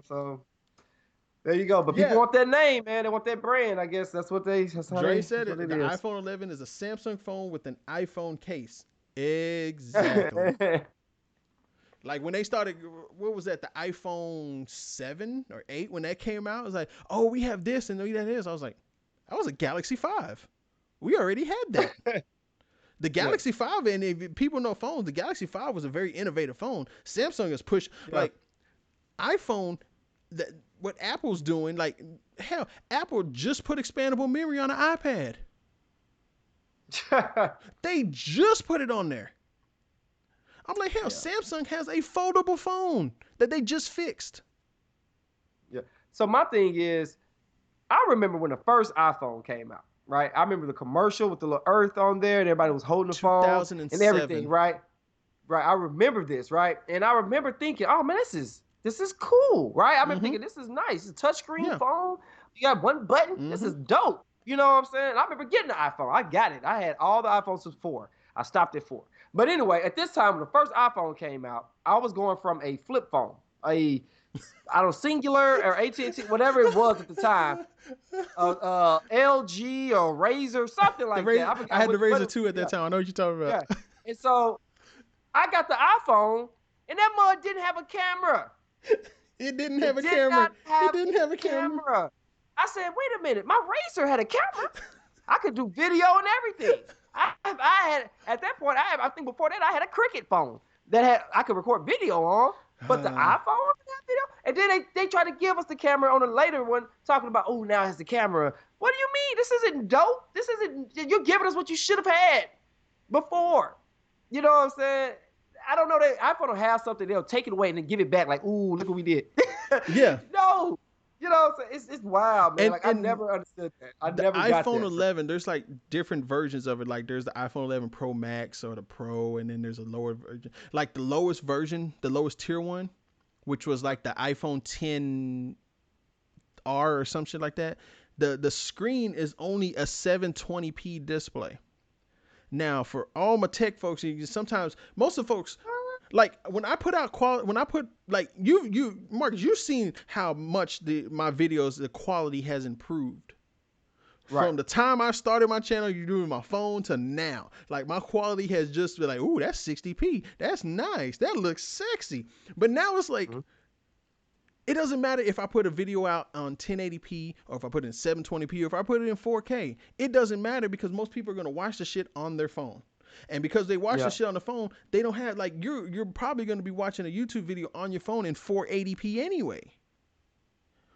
So there you go. But people want that name, man. They want that brand. I guess that's how Dre said it. The iPhone 11 is a Samsung phone with an iPhone case. Exactly. Like when they started, what was that? The iPhone 7 or 8 when that came out, it was like, oh, we have this and we have this. I was like, that was a Galaxy 5. We already had that. The Galaxy 5, and if people know phones, the Galaxy 5 was a very innovative phone. Samsung has pushed, like, iPhone, what Apple's doing, like, hell, Apple just put expandable memory on an iPad. They just put it on there. I'm like, hell, Samsung has a foldable phone that they just fixed. Yeah. So my thing is, I remember when the first iPhone came out, right? I remember the commercial with the little earth on there, and everybody was holding the phone and everything, right? Right. I remember this, right? And I remember thinking, oh man, this is cool, right? I remember thinking, this is nice. It's a touchscreen phone. You got one button. This is dope. You know what I'm saying? I remember getting the iPhone. I got it. I had all the iPhones since 4. I stopped at 4. But anyway, at this time, when the first iPhone came out, I was going from a flip phone, Singular or AT&T, whatever it was at the time, LG or Razor, something like that. I had the Razor 2 at that time. I know what you're talking about. Yeah. And so I got the iPhone, and that mug didn't have a camera. It didn't have a camera. It didn't have a camera. I said, wait a minute, my Razor had a camera. I could do video and everything. I had, at that point, I think before that, I had a Cricket phone that I could record video on, but the iPhone didn't have video. And then they tried to give us the camera on a later one, talking about, oh, now it has the camera. What do you mean? This isn't dope. You're giving us what you should have had before. You know what I'm saying? I don't know, that iPhone will have something, they'll take it away and then give it back like, ooh, look what we did. Yeah. No. You know what I'm saying? It's wild, man. I never understood that. I never got that. The iPhone 11, there's like different versions of it. Like there's the iPhone 11 Pro Max or the Pro, and then there's a lower version. Like the lowest version, the lowest tier one, which was like the iPhone 10R or some shit like that. The screen is only a 720p display. Now, for all my tech folks, sometimes most of the folks, Like when I put out quality, when I put like Marcus, you've seen how much my videos, the quality has improved. Right. From the time I started my channel, you doing my phone to now, like my quality has just been like, ooh, that's 60p, that's nice, that looks sexy. But now it's like, it doesn't matter if I put a video out on 1080p or if I put it in 720p or if I put it in 4K. It doesn't matter because most people are gonna watch the shit on their phone. And because they watch the shit on the phone, they don't have like you're probably gonna be watching a YouTube video on your phone in 480p anyway.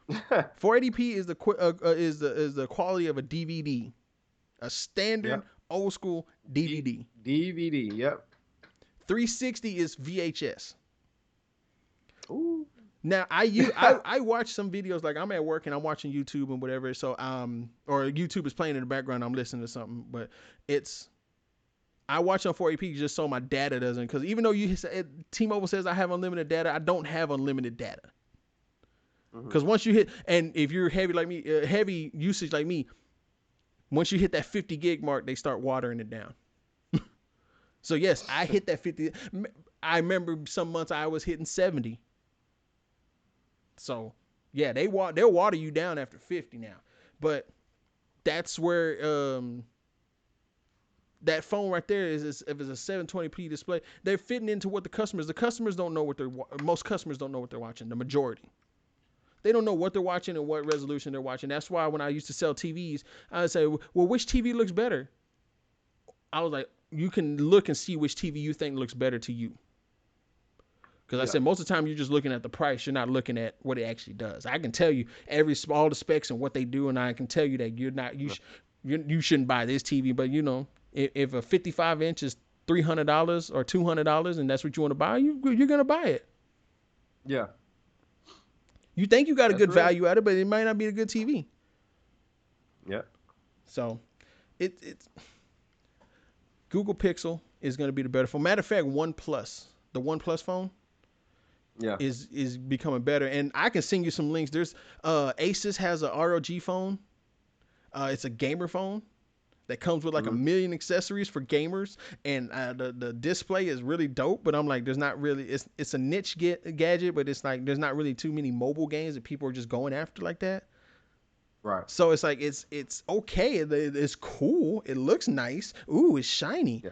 480p is the quality of a DVD, a standard old school DVD. DVD, yep. 360 is VHS. Ooh. Now I watch some videos, like I'm at work and I'm watching YouTube and whatever, so or YouTube is playing in the background, I'm listening to something, but I watch on 480p just so my data doesn't, because even though T-Mobile says I have unlimited data, I don't have unlimited data. Because once you hit, and if you're heavy like me, heavy usage like me, once you hit that 50 gig mark, they start watering it down. So yes, I hit that 50. I remember some months I was hitting 70. So yeah, they'll water you down after 50 now. But that's where that phone right there is if it's a 720p display, they're fitting into what the customers don't know what most customers don't know what they're watching, the majority. They don't know what they're watching and what resolution they're watching. That's why when I used to sell TVs, I would say, well, which TV looks better? I was like, you can look and see which TV you think looks better to you. Because I said most of the time you're just looking at the price. You're not looking at what it actually does. I can tell you all the specs and what they do, and I can tell you that you shouldn't buy this TV. But you know, if a 55 inch is $300 or $200 and that's what you want to buy, you're gonna buy it. Yeah. You think you got a good value out of it, but it might not be a good TV. Yeah. So, it's Google Pixel is going to be the better phone. Matter of fact, the OnePlus phone, is becoming better. And I can send you some links. There's Asus has a ROG phone. It's a gamer phone that comes with like a million accessories for gamers, and the display is really dope. But I'm like, there's not really, it's a niche gadget, but it's like there's not really too many mobile games that people are just going after like that. Right. So it's like it's okay. It's cool. It looks nice. Ooh, it's shiny. Yeah.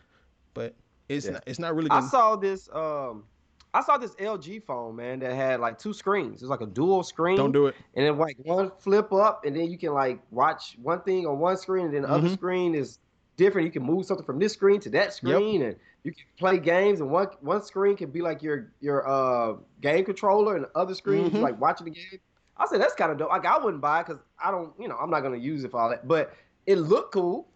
But it's not really good. I saw this LG phone, man, that had like 2 screens. It's like a dual screen. Don't do it. And then like one flip up, and then you can like watch one thing on one screen, and then the other screen is different. You can move something from this screen to that screen, and you can play games. And one screen can be like your game controller, and the other screen is like watching the game. I said that's kind of dope. Like I wouldn't buy it because I don't, I'm not gonna use it for all that. But it looked cool.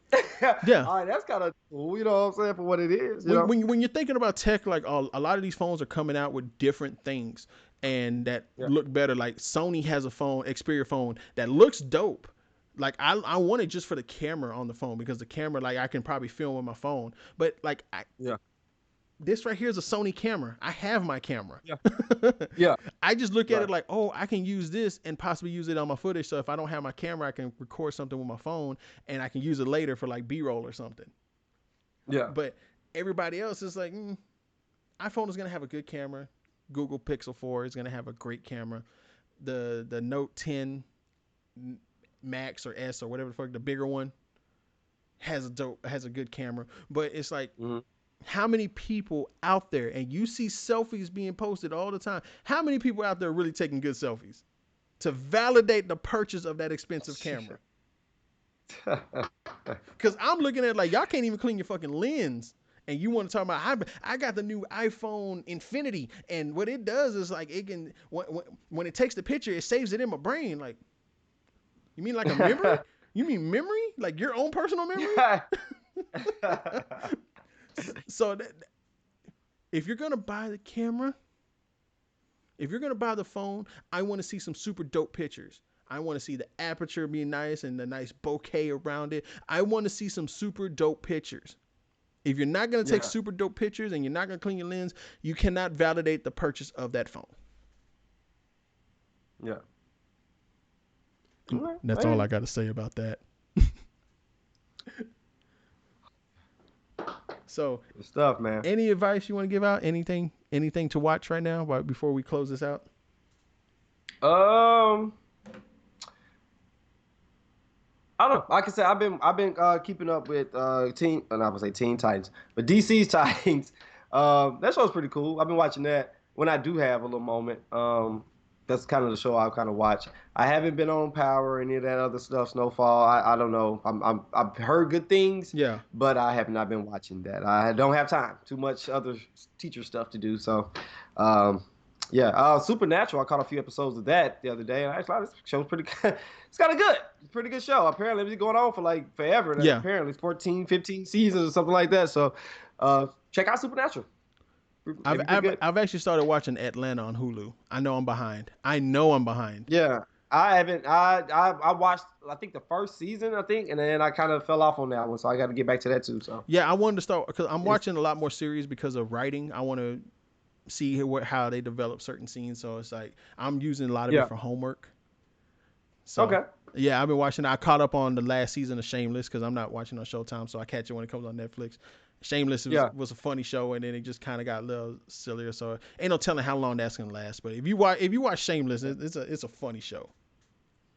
Yeah. All right, that's kind of cool, you know what I'm saying, for what it is. When you're thinking about tech, like a lot of these phones are coming out with different things and that look better. Like Sony has a phone, Xperia phone, that looks dope. Like I want it just for the camera on the phone, because the camera, like I can probably film with my phone. But like this right here is a Sony camera. I have my camera. Yeah. I just look at it like, oh, I can use this and possibly use it on my footage. So if I don't have my camera, I can record something with my phone and I can use it later for like B-roll or something. Yeah. But everybody else is like, iPhone is going to have a good camera. Google Pixel 4 is going to have a great camera. The Note 10 Max or S or whatever the fuck, the bigger one, has a good camera. But it's like, how many people out there, and you see selfies being posted all the time, how many people out there are really taking good selfies to validate the purchase of that expensive camera? Because I'm looking at it like, y'all can't even clean your fucking lens, and you want to talk about, I got the new iPhone Infinity, and what it does is like, it can, when it takes the picture, it saves it in my brain. Like, you mean like a memory? You mean memory? Like your own personal memory? So if you're going to buy the camera, if you're going to buy the phone, I want to see some super dope pictures. I want to see the aperture being nice and the nice bokeh around it. I want to see some super dope pictures. If you're not going to take super dope pictures and you're not going to clean your lens, you cannot validate the purchase of that phone. Yeah. That's all I got to say about that. So, Good stuff, man. any advice you want to give out? Anything to watch right now? Before we close this out. Um, I don't know. Like I said, I've been keeping up with I would say Teen Titans, but DC's Titans. That show's pretty cool. I've been watching that when I do have a little moment. That's kind of the show I kind of watch. I haven't been on Power or any of that other stuff. Snowfall. I don't know. I've heard good things, Yeah. but I have not been watching that. I don't have time. Too much other teacher stuff to do. So, um, yeah. Supernatural. I caught a few episodes of that the other day, and I thought this show's pretty good. It's kind of good. It's a pretty good show. Apparently, it's been going on for like forever. Like, Yeah. apparently, it's 14, 15 seasons or something like that. So, check out Supernatural. I've actually started watching Atlanta on Hulu. I know I'm behind. I know I'm behind. Yeah, I haven't. I watched. I think the first season. I think, and then I kind of fell off on that one. So I got to get back to that too. So Yeah, I wanted to start because I'm watching a lot more series because of writing. I want to see how they develop certain scenes. So it's like I'm using a lot of it yeah. for homework. So Okay. yeah, I've been watching. I caught up on the last season of Shameless because I'm not watching on Showtime, so I catch it when it comes on Netflix. Shameless was a funny show, and then it just kind of got a little sillier. So ain't no telling how long that's gonna last. But if you watch Shameless, it's a funny show.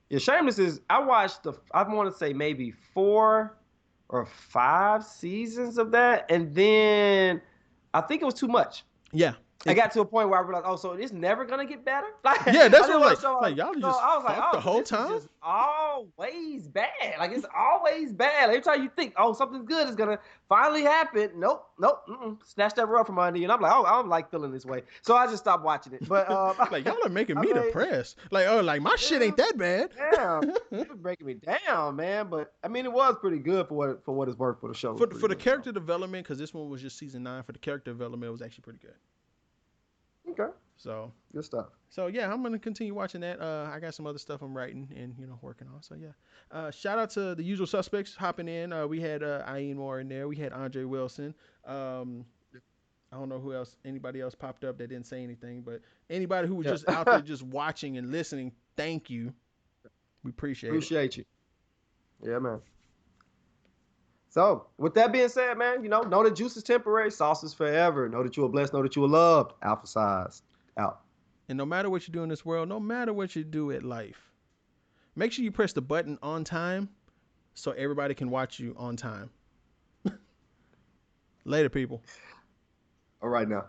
Yeah, Shameless is. I watched I want to say maybe 4 or 5 seasons of that, and then I think it was too much. Yeah. I got to a point where I realized, oh, so it's never gonna get better. Like, yeah, that's what like y'all just I was like, fucked oh, the whole this time. is just always bad. Like it's always bad. Every time you think, oh, something good is gonna finally happen, nope, snatch that rug from under you. And I'm like, oh, I don't like feeling this way, so I just stopped watching it. But like y'all are making me depressed. Like like my shit ain't that bad. Damn, it was breaking me down, man. But I mean, it was pretty good for what it's worth for the show. For the character development, because this one was just season 9. For the character development, it was actually pretty good. Okay. So good stuff. So yeah, I'm gonna continue watching that. I got some other stuff I'm writing and working on. So yeah, shout out to the usual suspects hopping in. We had Ian Moore in there. We had Andre Wilson. I don't know who else. Anybody else popped up that didn't say anything, but anybody who was just out there just watching and listening, thank you. We appreciate you. Yeah, man. So, with that being said, man, know that juice is temporary, sauce is forever. Know that you are blessed, know that you are loved. Alpha size out. And no matter what you do in this world, no matter what you do at life, make sure you press the button on time so everybody can watch you on time. Later, people. All right now.